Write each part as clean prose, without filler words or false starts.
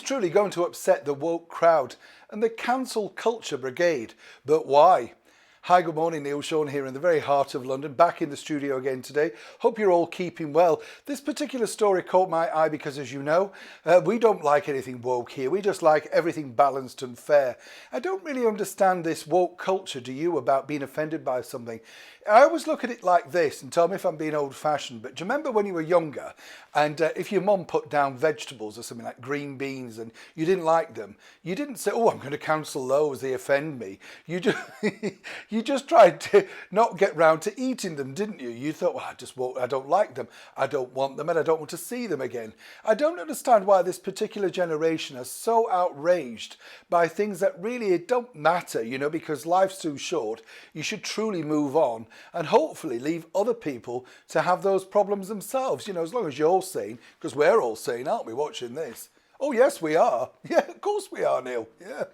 truly going to upset the woke crowd and the cancel culture brigade. But why? Hi, good morning, Neil Sean here in the very heart of London, back in the studio again today. Hope you're all keeping well. This particular story caught my eye because, as you know, we don't like anything woke here. We just like everything balanced and fair. I don't really understand this woke culture, do you, about being offended by something? I always look at it like this, and tell me if I'm being old-fashioned, but do you remember when you were younger and if your mum put down vegetables or something like green beans and you didn't like them, you didn't say, oh, I'm going to cancel those, they offend me. You just, you just tried to not get round to eating them, didn't you? You thought, well, I don't like them, I don't want them, and I don't want to see them again. I don't understand why this particular generation is so outraged by things that really don't matter, you know, because life's too short. You should truly move on and hopefully leave other people to have those problems themselves, you know, as long as you're sane, because we're all sane, aren't we, watching this? Oh, yes, we are. Yeah, of course we are, Neil. Yeah.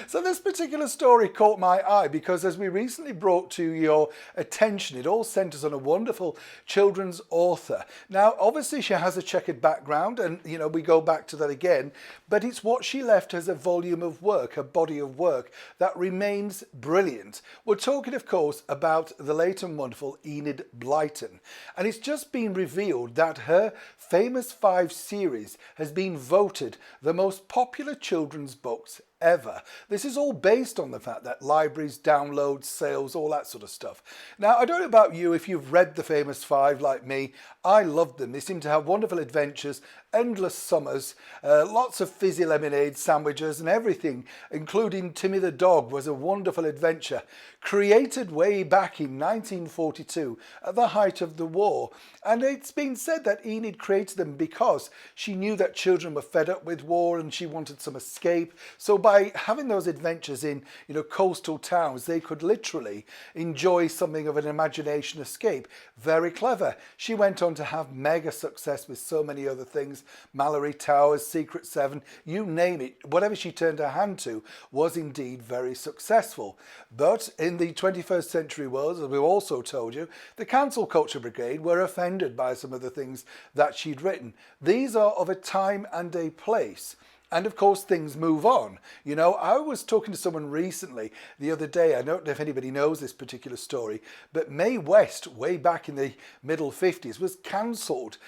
So this particular story caught my eye because, as we recently brought to your attention, it all centres on a wonderful children's author. Now, obviously, she has a checkered background and, you know, we go back to that again, but it's what she left as a volume of work, a body of work that remains brilliant. We're talking, of course, about the late and wonderful Enid Blyton. And it's just been revealed that her Famous Five series has been voted the most popular children's books ever. This is all based on the fact that libraries, downloads, sales, all that sort of stuff. Now, I don't know about you if you've read the Famous Five like me. I loved them. They seem to have wonderful adventures, endless summers, lots of fizzy lemonade sandwiches and everything, including Timmy the dog was a wonderful adventure. Created way back in 1942 at the height of the war. And it's been said that Enid created them because she knew that children were fed up with war and she wanted some escape. So by having those adventures in, you know, coastal towns, they could literally enjoy something of an imagination escape. Very clever. She went on to have mega success with so many other things. Mallory Towers, Secret Seven, you name it. Whatever she turned her hand to was indeed very successful. But in the 21st century world, as we've also told you, the cancel culture brigade were offended by some of the things that she'd written. These are of a time and a place. And of course, things move on. You know, I was talking to someone recently the other day. I don't know if anybody knows this particular story, but Mae West, way back in the middle 50s, was cancelled,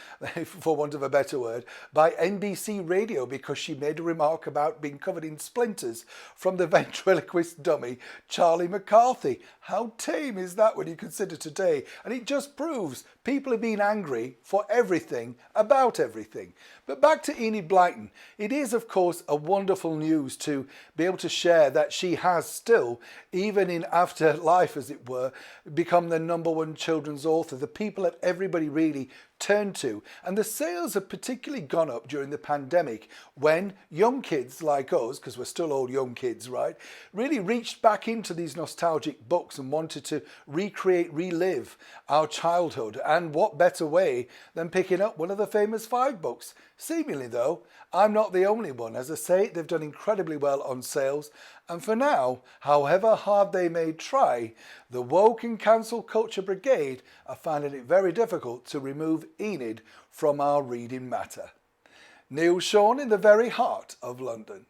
for want of a better word, by NBC Radio because she made a remark about being covered in splinters from the ventriloquist dummy Charlie McCarthy. How tame is that when you consider today? And it just proves people are being angry for everything about everything. But back to Enid Blyton. It is, of course, a wonderful news to be able to share that she has still, even in after life as it were, become the #1 children's author, the people that everybody really turn to. And the sales have particularly gone up during the pandemic when young kids like us, because we're still all young kids, right, really reached back into these nostalgic books and wanted to recreate, relive our childhood. And what better way than picking up one of the Famous Five books? Seemingly, though, I'm not the only one. As I say, they've done incredibly well on sales. And for now, however hard they may try, the woke and cancel culture brigade are finding it very difficult to remove Enid from our reading matter. Neil Sean in the very heart of London.